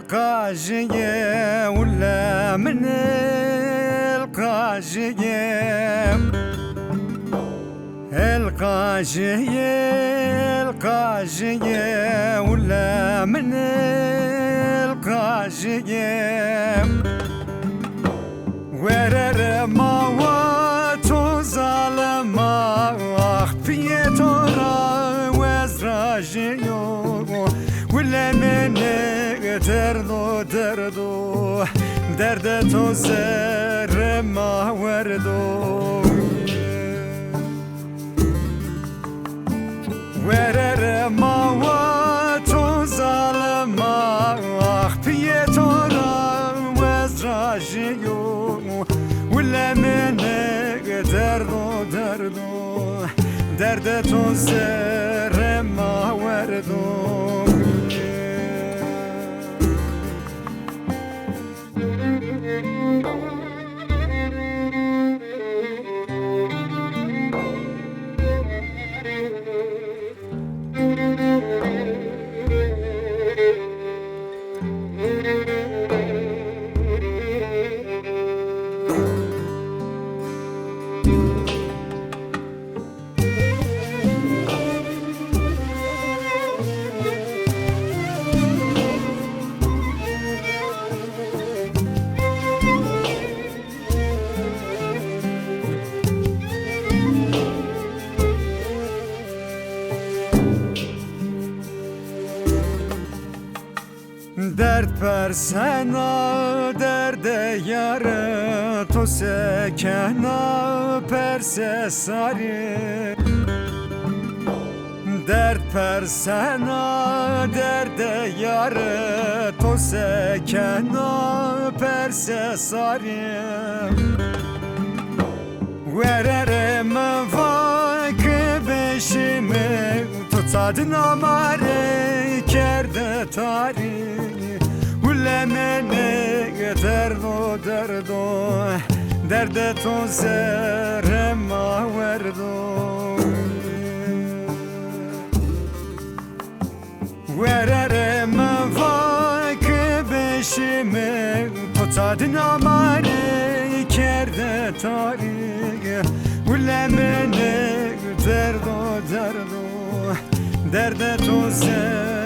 القاجية ولا من القاجية القاجية ولا من القاجية ورر ما واتو ظالما أخفيتو را وزراجيو ولا من دردو درد تو زر ما وردو ورر ما واتو ظالما أخفيتو را وزراجيو ولا من درد تو زر ما وردو درد بر سنا درد یار تو سکنا پرس ساری درد پر سنا درد یار تو سکنا پرس ساری ورر مواک بشیم تو تادنا ماره کرده تاری ولا من درد تو زر ما وردو ورر مواک بشیم تو تادنا ماره کرده تاری ولا من درد تو زر